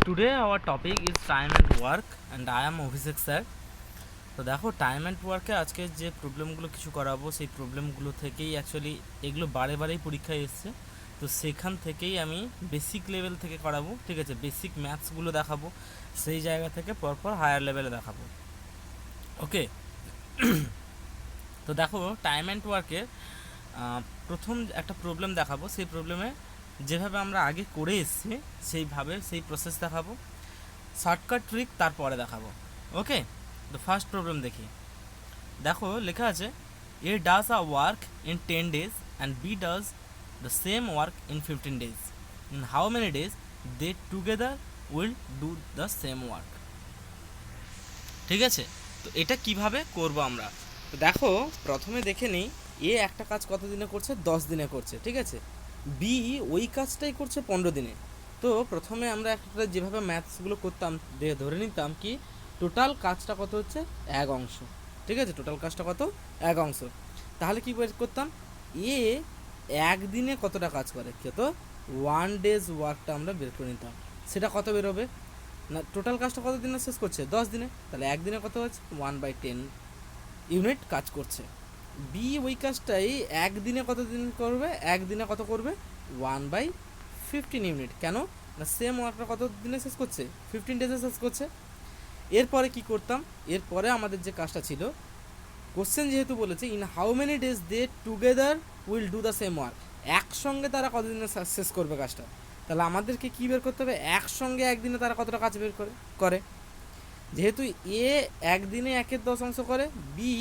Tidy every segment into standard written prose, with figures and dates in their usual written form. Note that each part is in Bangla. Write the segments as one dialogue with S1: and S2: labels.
S1: Today our topic is time and work and I am Abhishek sir. তো দেখো টাইম অ্যান্ড ওয়ার্কে আজকে যে প্রবলেমগুলো কিছু করাবো সেই প্রবলেমগুলো থেকেই অ্যাকচুয়ালি এগুলো বারেই পরীক্ষায় এসছে। তো সেখান থেকেই আমি বেসিক লেভেল থেকে করাবো, ঠিক আছে, বেসিক ম্যাথসগুলো দেখাবো, সেই জায়গা থেকে পরপর হায়ার লেভেলে দেখাবো। ওকে, তো দেখো টাইম অ্যান্ড ওয়ার্কের প্রথম একটা প্রবলেম দেখাবো। সেই প্রবলেমে যেভাবে আমরা আগে করে এসেছি সেইভাবে সেই প্রসেস দেখাবো, শর্টকাট ট্রিক তারপরে দেখাবো। ওকে, তো ফার্স্ট প্রবলেম দেখি। দেখো লেখা আছে A does a work in 10 days and B does the same work in 15 days। In how many days they together will do the same work. ঠিক আছে, তো এটা কিভাবে করব আমরা? তো দেখো প্রথমে দেখে নিই এ একটা কাজ কত দিনে করছে, 10 দিনে করছে, ঠিক আছে। বি ওই কাজটাই করছে 15 দিনে। তো প্রথমে আমরা একটা যেভাবে ম্যাথসগুলো করতাম ধরে নিতাম কি টোটাল কাজটা কত হচ্ছে, এক অংশ, ঠিক আছে, টোটাল কাজটা কত, এক অংশ। তাহলে কি বের করতাম, এ একদিনে কতটা কাজ করে, কত 1 days ওয়ার্কটা আমরা বের করে নিতাম। সেটা কত বেরোবে না, টোটাল কাজটা কত দিনে শেষ করছে, 10 দিনে, তাহলে একদিনে কত হচ্ছে 1/10 ইউনিট কাজ করছে। বি ওই কাজটাই একদিনে কত দিন করবে, একদিনে কত করবে 1/15 ইউনিট। কেন না, সেম ওয়ার্কটা কত দিনে শেষ করছে, 15 ডেজে শেষ করছে। এরপরে কি করতাম, এরপরে আমাদের যে কাজটা ছিল, কোশ্চেন যেহেতু বলেছে in how many days they together will do the same work, একসঙ্গে তারা কতদিনে শেষ করবে কাজটা। তাহলে আমাদেরকে কী বের করতে হবে, একসঙ্গে একদিনে তারা কতটা কাজ বের করে। যেহেতু এ একদিনে 1/10 অংশ করে, বি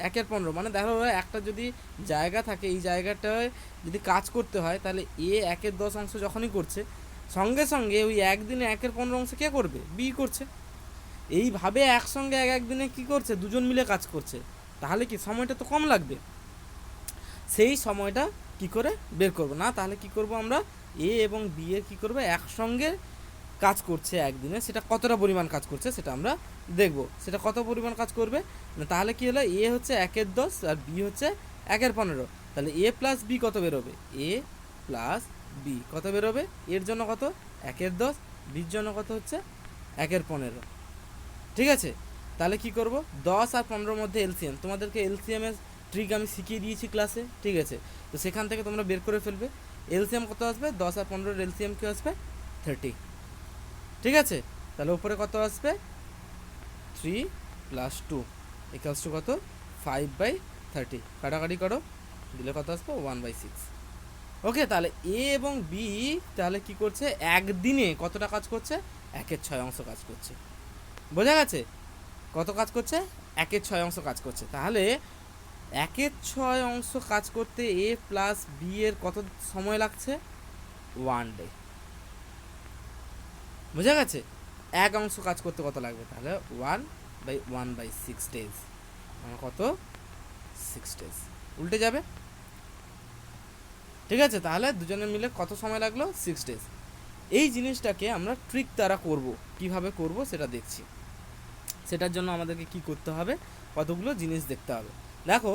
S1: 1/15, মানে দেখো একটা যদি জায়গা থাকে, এই জায়গাটায় যদি কাজ করতে হয় তাহলে এ 1/10 অংশ যখনই করছে, সঙ্গে সঙ্গে ওই একদিনে 1/15 অংশ কে করবে, বি করছে। এইভাবে একসঙ্গে একদিনে কি করছে, দুজন মিলে কাজ করছে, তাহলে কি সময়টা তো কম লাগবে। সেই সময়টা কি করে বের করব না, তাহলে কি করব আমরা, এ এবং বি এর কী করবো, একসঙ্গে কাজ করছে একদিনে, সেটা কতটা পরিমাণ কাজ করছে সেটা আমরা দেখব। সেটা কত পরিমাণ কাজ করবে না, তাহলে কি হলো, এ হচ্ছে 1/10 আর বি হচ্ছে 1/15, তাহলে এ প্লাস বি কত বেরোবে, এ প্লাস বি কত বেরোবে, এর জন্য কত 1/10, বির জন্য কত হচ্ছে 1/15। ঠিক আছে, তাহলে কি করব, 10 আর 15 মধ্যে এলসিএম, তোমাদেরকে এলসিএমের ট্রিক আমি শিখিয়ে দিয়েছি ক্লাসে, ঠিক আছে। তো সেখান থেকে তোমরা বের করে ফেলবে এলসিএম কত আসবে, 10 আর 15 এলসিএম কি আসবে 30। ঠিক আছে, তাহলে উপরে কত আসবে 3 + 2 = কত 5/30, কাটাকাটি করো, দিলে কত আসবে 1/6। ওকে, তাহলে এ এবং বি তাহলে কি করছে, একদিনে কতটা কাজ করছে, 1/6 অংশ কাজ করছে। বোঝা গেছে, কত কাজ করছে, 1/6 অংশ কাজ করছে। তাহলে 1/6 অংশ কাজ করতে এ প্লাস বি এর কত সময় লাগছে, 1 ডে। বোঝা গেছে, এক অংশ কাজ করতে কত লাগবে, তাহলে 1/1/6 ডেজ, কত 6 ডেজ, উল্টে যাবে। ঠিক আছে, তাহলে দুজনে মিলে কত সময় লাগলো, 6 ডেজ। এই জিনিসটাকে আমরা ট্রিক দ্বারা করব, কিভাবে করব সেটা দেখছি। সেটার জন্য আমাদেরকে কি করতে হবে, কতগুলো জিনিস দেখতে হবে। দেখো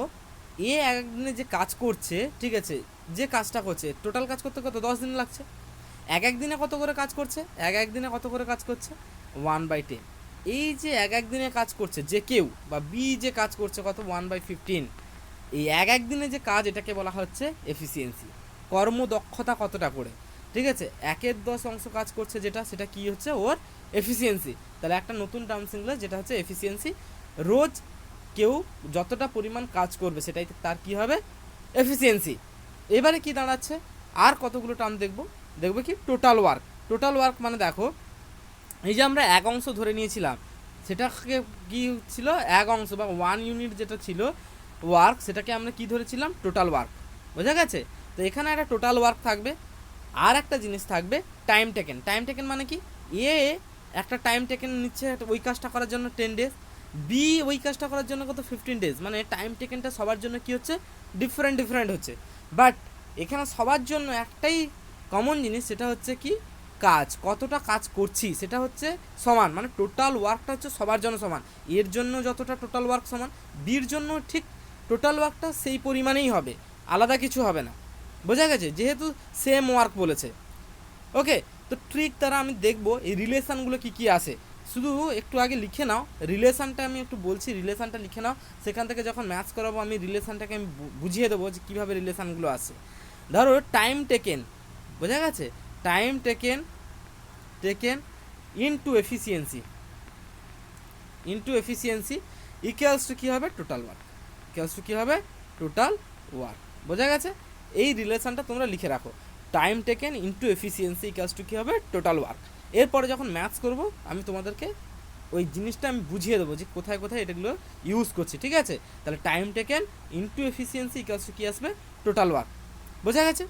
S1: এ একদিনে যে কাজ করছে, ঠিক আছে, যে কাজটা করছে টোটাল কাজ করতে কত 10 দিন লাগছে, একদিনে কত করে কাজ করছে, একদিনে কত করে কাজ করছে 1/10। এই যে একদিনে কাজ করছে যে কেউ, বা বি যে কাজ করছে কত 1/15, এই একদিনে যে কাজ এটাকে বলা হচ্ছে এফিসিয়েন্সি, কর্মদক্ষতা কতটা করে। ঠিক আছে, 1/10 অংশ কাজ করছে যেটা, সেটা কি হচ্ছে ওর এফিসিয়েন্সি। তাহলে একটা নতুন টার্মস ইংলিশ যেটা হচ্ছে এফিসিয়েন্সি, রোজ কেউ যতটা পরিমাণ কাজ করবে সেটাই তার কি হবে, এফিসিয়েন্সি। এবারে কি দাঁড়াচ্ছে, আর কতগুলো টার্ম দেখবো কি টোটাল ওয়ার্ক। টোটাল ওয়ার্ক মানে দেখো এই যে আমরা এক অংশ ধরে নিয়েছিলাম, সেটাকে কি ছিল, এক অংশ বা 1 ইউনিট যেটা ছিল ওয়ার্ক, সেটাকে আমরা কি ধরেছিলাম, টোটাল ওয়ার্ক। বোঝা গেছে, তো এখানে একটা টোটাল ওয়ার্ক থাকবে, আর একটা জিনিস থাকবে টাইম টেকেন। টাইম টেকেন মানে কি, এ একটা টাইম টেকেন নিচ্ছে ওই কাজটা করার জন্য 10 ডেজ, বি ওই কাজটা করার জন্য কত 15 ডেজ। মানে টাইম টেকেনটা সবার জন্য কি হচ্ছে, ডিফারেন্ট হচ্ছে, বাট এখানে সবার জন্য একটাই কমন জিনিস, সেটা হচ্ছে কি কাজ, কতটা কাজ করছি সেটা হচ্ছে সমান, মানে টোটাল ওয়ার্কটা হচ্ছে সবার জন্য সমান। এর জন্য যতটা টোটাল ওয়ার্ক সমান, বির জন্য ঠিক টোটাল ওয়ার্কটা সেই পরিমাণেই হবে, আলাদা কিছু হবে না। বোঝা গেছে, যেহেতু সেম ওয়ার্ক বলেছে। ওকে, তো ট্রিক দ্বারা আমি দেখব এই রিলেশানগুলো কী কী আসে। শুধু একটু আগে লিখে নাও রিলেশানটা, আমি একটু বলছি রিলেশানটা লিখে নাও, সেখান থেকে যখন ম্যাচ করাবো আমি রিলেশানটাকে আমি বুঝিয়ে দেবো যে কীভাবে রিলেশানগুলো আসে। ধরো টাইম টেকেন, বোঝা গেছে, time taken into efficiency equals to কী হবে, টোটাল ওয়ার্ক, কী হবে, টোটাল ওয়ার্ক। বোঝা গেছে? এই রিলেশানটা তোমরা লিখে রাখো, time taken into efficiency equals to কী হবে, টোটাল ওয়ার্ক। এরপরে যখন ম্যাথস করব আমি তোমাদেরকে ওই জিনিসটা আমি বুঝিয়ে দেবো যে কোথায় কোথায় এটাগুলো ইউজ করছি, ঠিক আছে? তাহলে time taken into efficiency equals to কী আসবে, টোটাল ওয়ার্ক। বোঝা গেছে?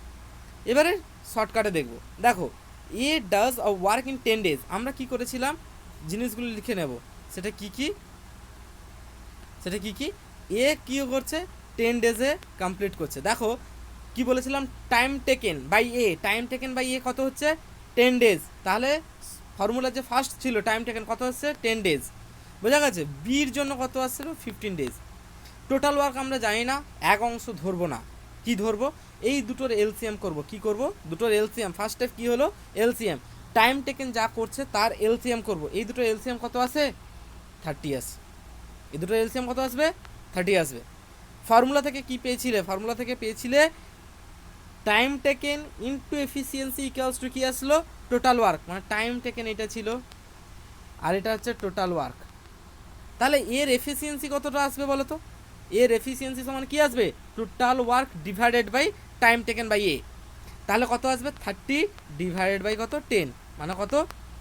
S1: এবারে শর্টকাটে দেখবো। দেখো, A does a work in 10 days। আমরা কি করেছিলাম, জিনিসগুলো লিখে নেব, সেটা কি কি এ কী করছে, 10 days-এ কমপ্লিট করছে। দেখো কি বলেছিলাম, টাইম টেকেন বাই এ কত হচ্ছে, 10 days। তাহলে ফর্মুলা যে ফার্স্ট ছিল টাইম টেকেন কত হচ্ছে, 10 days। বোঝা গেছে? বির জন্য কত আসছিল, 15 days। টোটাল ওয়ার্ক আমরা জানি না, এক অংশ ধরবো না, কি ধরবো, এই দুটোর এলসিএম করব। কি করব, দুটোর এলসিএম। ফার্স্ট স্টেপ কি হলো, এলসিএম। টাইম টেকেন যা করছে তার এলসিএম করব। এই দুটোর এলসিএম কত আসে, 30 আসে। এই দুটোর এলসিএম কত আসবে, 30 আসবে। ফর্মুলা থেকে কি পেয়েছিলে, ফর্মুলা থেকে পেয়েছিলে time taken into efficiency equals two কি আসলো, টোটাল ওয়ার্ক। মানে টাইম টেকেন এটা ছিল আর এটা হচ্ছে টোটাল ওয়ার্ক। তাহলে এর এফিসিয়েন্সি কতটা আসবে বলো তো, এর এফিসিয়েন্সি সমান কি আসবে, total work divided by time taken by A. তাহলে কত আসবে, 30 ডিভাইডেড বাই কত, 10, মানে কত,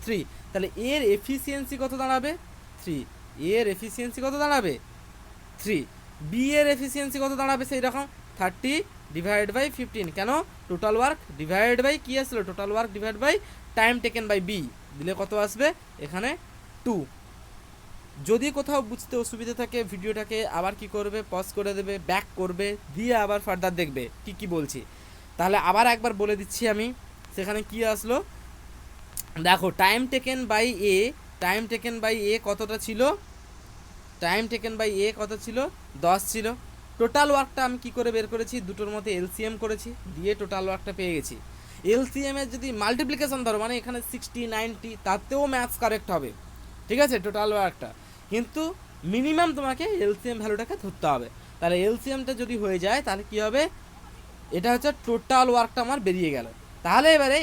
S1: 3। তাহলে এর এফিসিয়েন্সি কত দাঁড়াবে, 3। এর এফিসিয়েন্সি কত দাঁড়াবে, 3। বি এর এফিসিয়েন্সি কত দাঁড়াবে সেই রকম, 30 ডিভাইড বাই 15। কেন, টোটাল ওয়ার্ক ডিভাইড বাই কী আসলো, total work divide by time taken by B দিলে কত আসবে, এখানে 2। যদি কোথাও বুঝতে অসুবিধা থাকে ভিডিওটাকে আবার কি করবে, পজ করে দেবে, ব্যাক করবে, দিয়ে আবার ফার্দার দেখবে কি কি বলছি। তাহলে আবার একবার বলে দিচ্ছি আমি, সেখানে কি আসলো, দেখো টাইম টেকেন বাই এ কতটা ছিল, টাইম টেকেন বাই এ কত ছিল, 10 ছিল। টোটাল ওয়ার্কটা আমি কি করে বের করেছি, দুটোর মধ্যে এলসিএম করেছি, দিয়ে টোটাল ওয়ার্কটা পেয়ে গেছি। এলসিএমের যদি মাল্টিপ্লিকেশন ধরো, মানে এখানে 60 90, তাতেও ম্যাথস কারেক্ট হবে, ঠিক আছে, টোটাল ওয়ার্কটা। কিন্তু মিনিমাম তোমাকে এলসিএম ভ্যালুটাকে ধরতে হবে। তাহলে এলসিএমটা যদি হয়ে যায় তাহলে কি হবে, এটা হচ্ছে টোটাল ওয়ার্কটা আমার বেরিয়ে গেল। তাহলে এবারে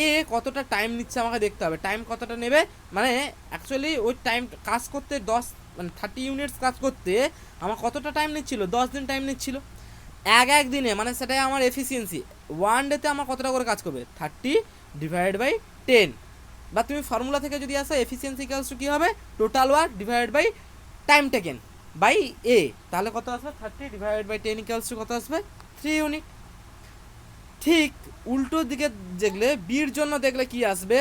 S1: এ কতটা টাইম নিচ্ছে আমাকে দেখতে হবে, টাইম কতটা নেবে, মানে অ্যাকচুয়ালি ওই টাইম কাজ করতে 30 ইউনিটস কাজ করতে আমার কতটা টাইম নিচ্ছিল, 10 দিন টাইম নিচ্ছিল এক দিনে। মানে সেটাই আমার এফিসিয়েন্সি, 1 ডেতে আমার কতটা করে কাজ করবে, 30 ডিভাইড বাই 10। বা তুমি ফর্মুলা থেকে যদি আসো, এফিসিয়েন্সি ইকুয়ালস টু কী হবে, total work divide by time taken by A. তাহলে কত আসবে, 30 ডিভাইড বাই 10 ইকুয়ালস টু কত আসবে, 3 ইউনিট। ঠিক উল্টো দিকে দেখলে, বির জন্য দেখলে কি আসবে,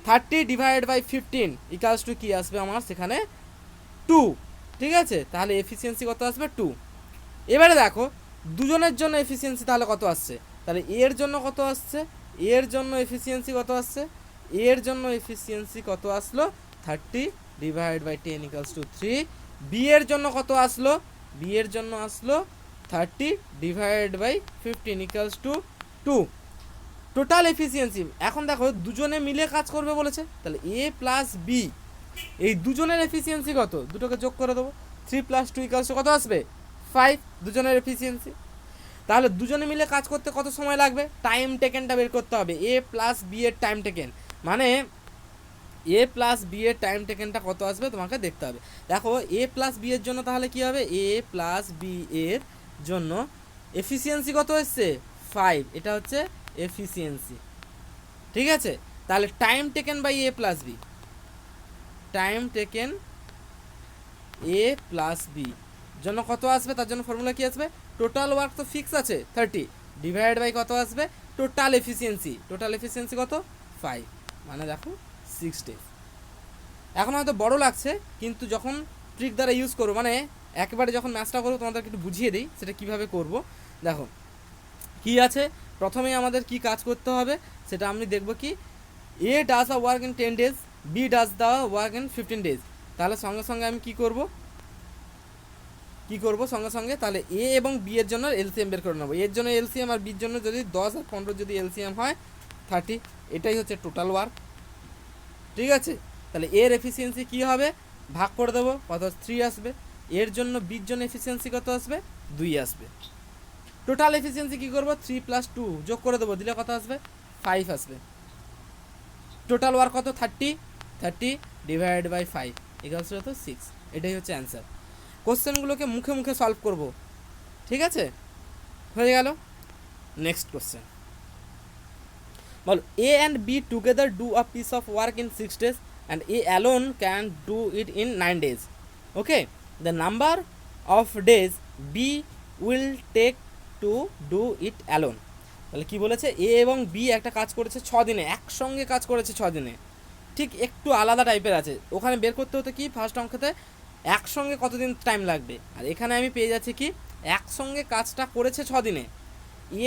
S1: 30 ডিভাইড বাই 15 ইকুয়ালস টু কী আসবে আমার সেখানে, 2। ঠিক আছে, তাহলে এফিসিয়েন্সি কত আসবে, 2। এবারে দেখো দুজনের জন্য এফিসিয়েন্সি তাহলে কত আসছে, তাহলে এর জন্য কত আসছে, এর জন্য এফিসিয়েন্সি কত আসছে, এর জন্য এফিসিয়েন্সি কত আসলো, 30 divide by 10 equals to 3। B এর জন্য কত আসলো, বি এর জন্য আসলো 30 divide by 15 equals to 2। Total efficiency এখন দেখো দুজনে মিলে কাজ করবে বলেছে, তাহলে এ প্লাস বি এই দুজনের এফিসিয়েন্সি কত, দুটোকে যোগ করে দেবো, 3 + 2 ইকুয়ালস টু কত আসবে, 5 দুজনের এফিসিয়েন্সি। তাহলে দুজনে মিলে কাজ করতে কত সময় লাগবে, টাইম টেকেনটা বের করতে হবে, এ প্লাস বি এর টাইম টেকেন, মানে এ প্লাস বি এর টাইম টেকেনটা কত আসবে তোমাকে দেখতে হবে। দেখো এ প্লাস বি এর জন্য তাহলে কি হবে, এ প্লাস বি এর জন্য এফিসিয়েন্সি কত এসছে, 5, এটা হচ্ছে এফিসিয়েন্সি, ঠিক আছে। তাহলে time taken by A plus B, time taken A plus B জন্য কত আসবে, তার জন্য ফর্মুলা কি আসবে, টোটাল ওয়ার্ক তো ফিক্স আছে 30 ডিভাইড বাই কত আসবে, টোটাল এফিসিয়েন্সি কত, 5, মানে দেখো 6 days। এখন হয়তো বড় লাগছে, কিন্তু যখন ট্রিক দ্বারা ইউজ করবো, মানে একেবারে যখন ম্যাথসটা করবো তোমাদেরকে একটু বুঝিয়ে দিই সেটা কীভাবে করব। দেখো কি আছে, প্রথমেই আমাদের কি কাজ করতে হবে সেটা আমি দেখব, কি A does the work in 10 days, B does the work in 15 days। তাহলে সঙ্গে সঙ্গে আমি কি করব সঙ্গে সঙ্গে তাহলে এ এবং বি এর জন্য এলসিএম বের করে নেবো। এর জন্য এলসিএম আর বির জন্য যদি 10 আর 15 যদি এলসিএম হয়
S2: 30, এটাই হচ্ছে টোটাল ওয়ার্ক। ঠিক আছে, তাহলে এর এফিসিয়েন্সি কী হবে, ভাগ করে দেবো, কত 3 আসবে। এর জন্য বির জন্য এফিসিয়েন্সি কত আসবে, 2 আসবে। টোটাল এফিসিয়েন্সি কী করবো, 3 + 2 যোগ করে দেবো, দিলে কত আসবে, 5 আসবে। টোটাল ওয়ার্ক কত, 30 ডিভাইডেড বাই 5 ইকুয়ালস কত 6। এটাই হচ্ছে অ্যান্সার। কোশ্চেনগুলোকে মুখে মুখে সলভ করব, ঠিক আছে, হয়ে গেল। নেক্সট কোশ্চেন, বলো A and B together do a piece of work in 6 days and A alone can do it in 9 days। Okay, the number of days B will take to do it alone. তাহলে কী বলেছে, এ এবং বি একটা কাজ করেছে 6 দিনে, একসঙ্গে কাজ করেছে 6 দিনে, ঠিক একটু আলাদা টাইপের আছে। ওখানে বের করতে হতো কি ফার্স্ট অঙ্কতে একসঙ্গে কতদিন টাইম লাগবে, আর এখানে আমি পেয়ে যাচ্ছি কি একসঙ্গে কাজটা করেছে 6 দিনে।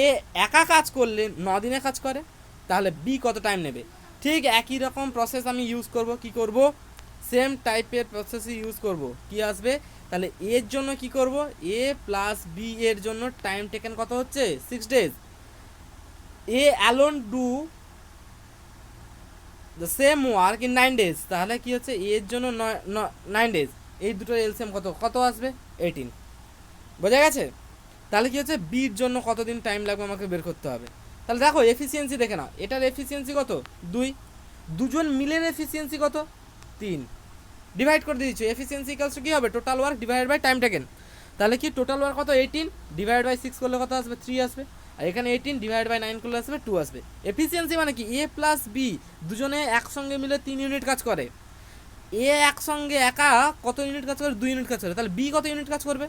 S2: এ একা কাজ করলে 9 দিনে কাজ করে, তাহলে বি কত টাইম নেবে। ঠিক একই রকম প্রসেস আমি ইউজ করব, কি করব, সেম টাইপের প্রসেসই ইউজ করব। কি আসবে, তাহলে এর জন্য কি করব, এ প্লাস বি এর জন্য টাইম টেকেন কত হচ্ছে 6 days। A alone do the same work in 9 days, তাহলে কি হচ্ছে এর জন্য 9 days, এই দুটোর এলসিএম কত কত আসবে 18। বোঝা গেছে। তাহলে কি হচ্ছে বির জন্য কতদিন টাইম লাগবে আমাকে বের করতে হবে। তাহলে দেখো এফিসিয়েন্সি দেখে নাও, এটার এফিসিয়েন্সি কত 2, দুজন মিলের এফিসিয়েন্সি কত 3, ডিভাইড করে দিয়েছো। এফিসিয়েন্সি ইকুয়ালস টু কী হবে, total work divide by time taken. তাহলে কি টোটাল ওয়ার্ক কত 18 ডিভাইড বাই 6 করলে কত আসবে 3 আসবে, আর এখানে 18 ডিভাইড বাই 9 করলে আসবে 2 আসবে। এফিসিয়েন্সি মানে কি, এ প্লাস বি দুজনে একসঙ্গে মিলে 3 ইউনিট কাজ করে। এ একসঙ্গে একা কত ইউনিট কাজ করে, 2 ইউনিট কাজ করে, তাহলে বি কত ইউনিট কাজ করবে।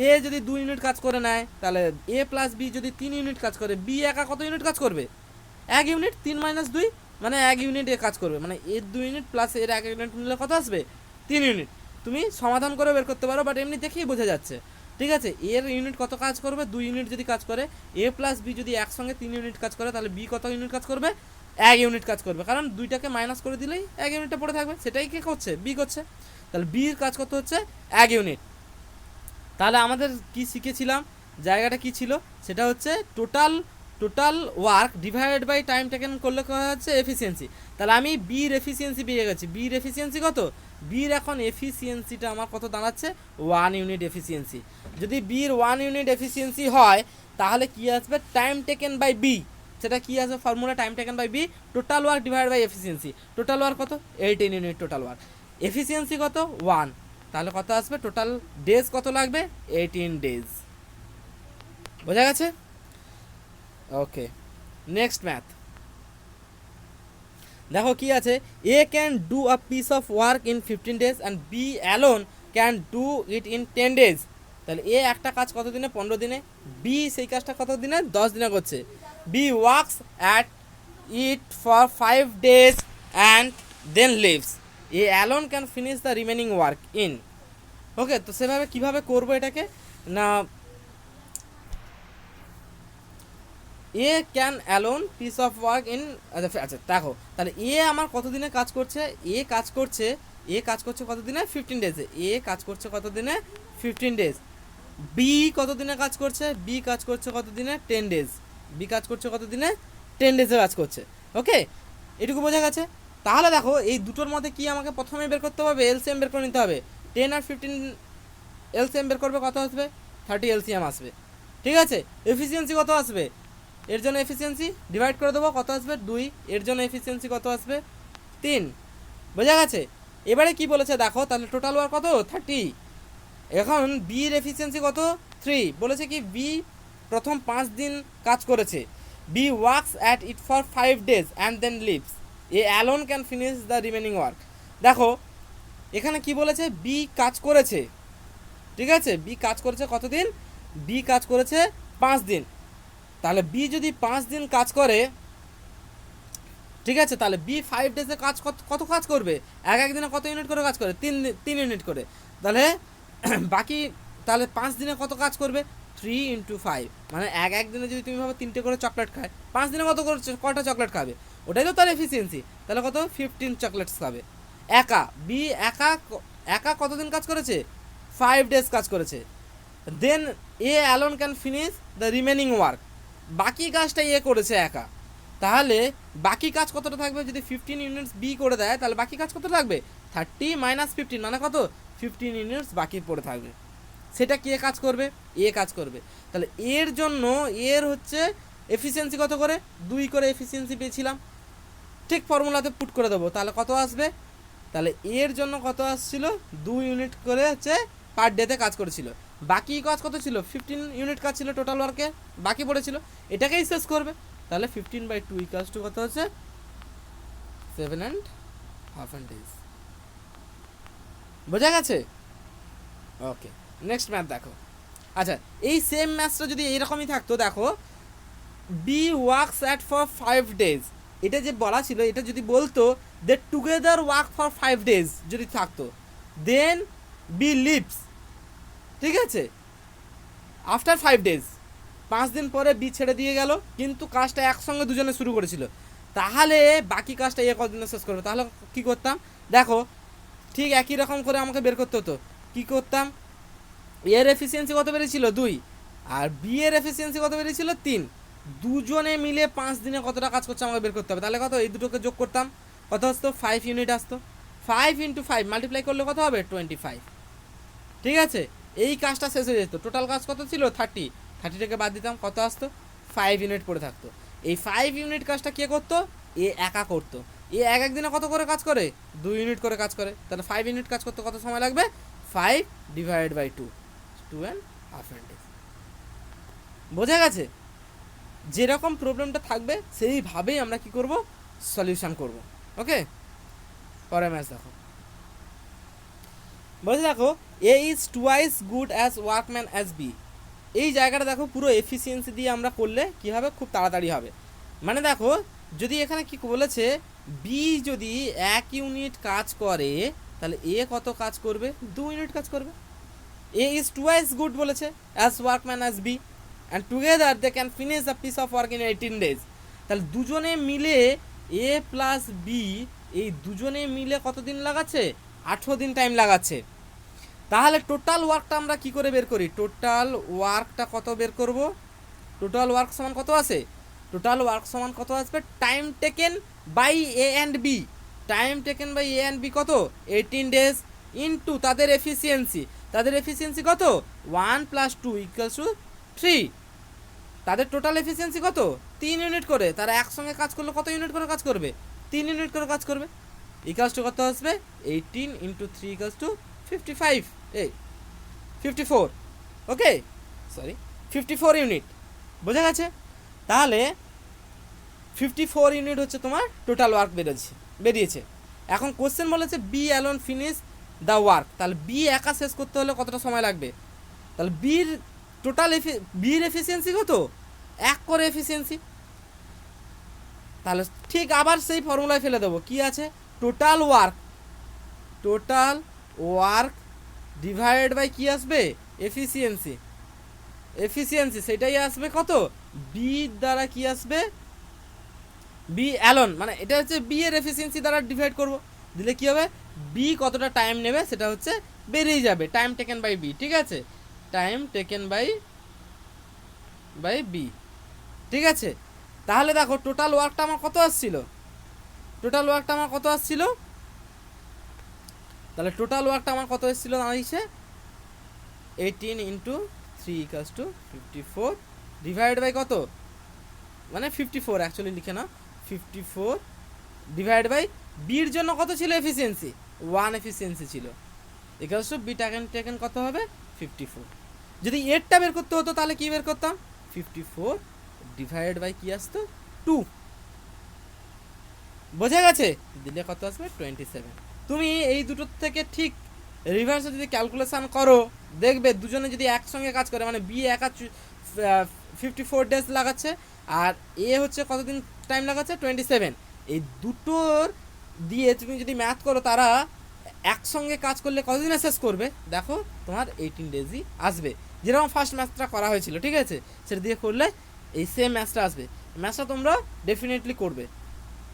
S2: এ যদি 2 ইউনিট কাজ করে নেয়, তাহলে এ প্লাস বি যদি 3 ইউনিট কাজ করে, বি একা কত ইউনিট কাজ করবে, 1 ইউনিট, 3 - 2 মানে 1 ইউনিট এ কাজ করবে, মানে এর 2 ইউনিট প্লাস এর 1 ইউনিট মিলে কত আসবে 3 ইউনিট। তুমি সমাধান করে বের করতে পারো, বাট এমনি দেখেই বোঝা যাচ্ছে। ঠিক আছে, এর ইউনিট কত কাজ করবে, 2 ইউনিট যদি কাজ করে, এ প্লাস বি যদি একসঙ্গে 3 ইউনিট কাজ করে, তাহলে বি কত ইউনিট কাজ করবে, 1 ইউনিট কাজ করবে, কারণ দুইটাকে মাইনাস করে দিলেই 1 ইউনিটটা পড়ে থাকবে, সেটাই কে করছে, বি করছে। তাহলে বির কাজ কত হচ্ছে 1 ইউনিট। তাহলে আমাদের কি শিখেছিলাম, জায়গাটা কি ছিল, সেটা হচ্ছে total work divided by time taken করলে করা হচ্ছে এফিসিয়েন্সি। তাহলে আমি বির এফিসিয়েন্সি পেয়ে গেছি। বির এফিসিয়েন্সি কত, বির এখন এফিসিয়েন্সিটা আমার কত দাঁড়াচ্ছে 1 ইউনিট এফিসিয়েন্সি। যদি বির 1 ইউনিট এফিসিয়েন্সি হয়, তাহলে কি আসবে টাইম টেকেন বাই বি, সেটা কি আসবে formula, time taken by B total work divide by efficiency. Total work কত 18 ইউনিট টোটাল ওয়ার্ক, এফিসিয়েন্সি কত 1, তাহলে কত আসবে টোটাল ডেজ কত লাগবে 18 ডেজ। বোঝা গেছে। ওকে, নেক্সট ম্যাথ দেখো কি আছে, A can do a piece of work in 15 days and B alone can do it in 10 days। তাহলে এ একটা কাজ কত দিনে, 15 দিনে, বি সেই কাজটা কত দিনে, 10 দিনে করছে। B works at it for 5 days and then leaves. A alone can finish the remaining work in. Okay, তো সেভাবে কীভাবে করবো এটাকে না, A can alone piece of work in, আচ্ছা দেখো, তাহলে এ আমার কত দিনে কাজ করছে, এ কাজ করছে কত দিনে 15 ডেজে, এ কাজ করছে কত দিনে 15 ডেজ। বি কত দিনে কাজ করছে, বি কাজ করছে কত দিনে 10 ডেজ, বি কাজ করছে কত দিনে 10 ডেজে কাজ করছে। ওকে, এটুকু বোঝা গেছে। তাহলে দেখো এই দুটোর মধ্যে কি আমাকে প্রথমে বের করতে হবে, এলসিএম বের করে নিতে হবে। 10 আর 15 এলসিএম বের করবে, কত আসবে 30 এলসিএম আসবে। ঠিক আছে, এফিসিয়েন্সি কত আসবে, এর জন্য এফিসিয়েন্সি ডিভাইড করে দেবো, কত আসবে 2, এর জন্য এফিসিয়েন্সি কত আসবে 3। বোঝা গেছে। এবারে কি বলেছে দেখো, তাহলে টোটাল ওয়ার্ক কত 30, এখন বির এফিসিয়েন্সি কত 3, বলেছে কি বি প্রথম 5 দিন কাজ করেছে। B works at it for 5 days and then leaves. A alone can finish the remaining work. দেখো এখানে কি বলেছে, বি কাজ করেছে, ঠিক আছে, বি কাজ করেছে কতদিন, বি কাজ করেছে 5 দিন। তাহলে বি যদি 5 দিন কাজ করে, ঠিক আছে, তাহলে বি 5 ডেজে কাজ কত কাজ করবে, এক দিনে কত ইউনিট করে কাজ করে, 3 ইউনিট করে। তাহলে বাকি, তাহলে 5 দিনে কত কাজ করবে 3 × 5, মানে এক দিনে যদি তুমি ভাবো 3টে করে চকলেট খায়, 5 দিনে কটা চকলেট খাবে, ওটাই তো তার এফিসিয়েন্সি। তাহলে কত 15 চকলেটস খাবে। বি একা কতদিন কাজ করেছে 5 ডেজ কাজ করেছে। Then A alone can finish the remaining work, বাকি কাজটা এ করেছে একা। তাহলে বাকি কাজ কতটা থাকবে? যদি 15 ইউনিটস বি করে দেয় তাহলে বাকি কাজ কত থাকবে? 30 মাইনাস 15 মানে কত? 15 ইউনিটস বাকি পড়ে থাকবে। সেটা কে কাজ করবে? এ কাজ করবে। তাহলে এর জন্য এর হচ্ছে এফিসিয়েন্সি কত করে? 2 করে এফিসিয়েন্সি পেয়েছিলাম, ঠিক ফর্মুলাতে পুট করে দেবো। তাহলে কত আসবে? তাহলে এর জন্য কত আসছিল? 2 ইউনিট করে হচ্ছে পার ডেতে কাজ করেছিল। বাকি কাজ কত ছিল? 15 ইউনিট কাজ ছিল টোটাল ওয়ার্কে, বাকি পড়েছিল, এটাকেই শেষ করবে। তাহলে 15/2 ইকুয়ালস টু কত হচ্ছে? 7.5 ডেজ। বোঝা গেছে? ওকে, নেক্সট ম্যাথ দেখো। আচ্ছা, এই সেম ম্যাথটা যদি এইরকমই থাকতো, দেখো B works at for 5 days, এটা যে বলা ছিল, এটা যদি বলতো they together work for 5 days যদি থাকতো, দেন বি লিভস, ঠিক আছে, আফটার 5 ডেজ, 5 দিন পরে বি ছেড়ে দিয়ে গেল, কিন্তু কাজটা একসঙ্গে দুজনে শুরু করেছিল, তাহলে বাকি কাজটা এ কতদিনে শেষ করবে? তাহলে কি করতাম? দেখো ঠিক একই রকম করে আমাকে বের করতে হতো। কি করতাম? এর এফিসিয়েন্সি কত বেরিয়েছিল? 2, আর বি এর এফিসিয়েন্সি কত বেরিয়েছিল? 3। দুজনে মিলে 5 দিনে কতটা কাজ করছে আমাকে বের করতে হবে। তাহলে কত? এই দুটোকে যোগ করতাম, কত আসতো? 5 ইউনিট আসতো। 5 × 5 মাল্টিপ্লাই করলে কত হবে? 25। ঠিক আছে, এই কাজটা শেষ হয়ে যেত। টোটাল কাজ কত ছিল? 30টাকে বাদ দিতাম, কত আসতো? 5 ইউনিট পড়ে থাকতো। এই 5 ইউনিট কাজটা কে করতো? এ একা করতো। এ এক একদিনে কত করে কাজ করে? 2 ইউনিট করে কাজ করে। তাহলে 5 ইউনিট কাজ করতে কত সময় লাগবে? 5/2, 2.5 ডেজ। বোঝা গেছে? যেরকম প্রবলেমটা থাকবে সেইভাবেই আমরা কি করব? সলিউশন করব। ওকে, পরে ম্যাচ দেখো। বলছে দেখো A is twice good as workman as B. এই জায়গাটা দেখো পুরো এফিসিয়েন্সি দিয়ে আমরা করলে কী হবে? খুব তাড়াতাড়ি হবে। মানে দেখো যদি এখানে কি বলেছে, বি যদি 1 ইউনিট কাজ করে তাহলে এ কত কাজ করবে? 2 ইউনিট কাজ করবে। এ ইজ টুয়াইস গুড বলেছে as workman as B, and together they can finish the piece of work in 18 days. তাহলে দুজনে মিলে এ প্লাস বি, এই দুজনে মিলে কতদিন লাগাচ্ছে? 18 দিন টাইম লাগাচ্ছে। তাহলে টোটাল ওয়ার্কটা আমরা কি করে বের করি? টোটাল ওয়ার্কটা কত বের করব? টোটাল ওয়ার্ক সমান কত আছে? টোটাল ওয়ার্ক সমান কত আসবে? Time taken by A and B. Time taken by A and B কত? 18 ডেজ, ইনটু তাদের এফিসিয়েন্সি। তাদের এফিসিয়েন্সি কত? 1 + 2 = 3। তাদের টোটাল এফিসিয়েন্সি কত? 3 ইউনিট করে। তারা একসঙ্গে কাজ করলে কত ইউনিট করে কাজ করবে? 3 ইউনিট করে কাজ করবে। ইকুয়ালস টু কত আসবে? 18 × 3 = 55, 54। ওকে, সরি 54 ইউনিট। বোঝা গেছে? তাহলে 54 ইউনিট হচ্ছে তোমার টোটাল ওয়ার্ক বেরিয়েছে। এখন কোশ্চেন বলেছে B alone finish the work. তাহলে বি একা শেষ করতে হলে কতটা সময় লাগবে? তাহলে বির টোটাল বির এফিসিয়েন্সি কত? 1 করে এফিসিয়েন্সি। তাহলে ঠিক আবার সেই ফর্মুলায় ফেলে দেবো। কি আছে? টোটাল ওয়ার্ক ডিভাইডেড বাই কি আসবে? এফিসিয়েন্সি সেটাই আসবে কত? বি দ্বারা কি আসবে? বি অ্যালোন, মানে এটা হচ্ছে বি এর এফিসিয়েন্সি দ্বারা ডিভাইড করব, দিলে কি হবে? বি কতটা টাইম নেবে সেটা হচ্ছে বেরিয়ে যাবে। টাইম টেকেন বাই বি, ঠিক আছে, টাইম টেকেন বাই বি, ঠিক আছে। তাহলে দেখো টোটাল ওয়ার্কটা আমার কত আসছিল? তাহলে টোটাল ওয়ার্কটা আমার কত এসেছিল? দাঁড়িয়েছে 18 × 3 = 54 ডিভাইড বাই কত? মানে 54 অ্যাকচুয়ালি লিখে না, 54 ডিভাইড বাই বির জন্য কত ছিল এফিসিয়েন্সি? 1 এফিসিয়েন্সি ছিল, ইকুয়ালস টু বি টেকেন কত হবে? 54। যদি এরটা বের করতে হতো তাহলে কি বের করতাম? 54 ডিভাইড বাই কি আসতো? 2। বোঝা গেছে? দিলে কত আসবে? 27। তুমি এই দুটোর থেকে ঠিক রিভার্সে যদি ক্যালকুলেশন করো, দেখবে দুজনে যদি একসঙ্গে কাজ করে, মানে বি একা 54 ডেজ লাগাচ্ছে, আর এ হচ্ছে কতদিন টাইম লাগাচ্ছে? 27। এই দুটোর দিয়ে তুমি যদি ম্যাথ করো, তারা একসঙ্গে কাজ করলে কতদিনে শেষ করবে? দেখো তোমার 18 ডেজই আসবে, যেরকম ফার্স্ট ম্যাথটা করা হয়েছিল, ঠিক আছে, সেটা দিয়ে করলে এই সেম ম্যাথটা আসবে। ম্যাথটা তোমরা ডেফিনেটলি করবে।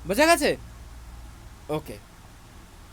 S2: বোঝা গেছে? ওকে।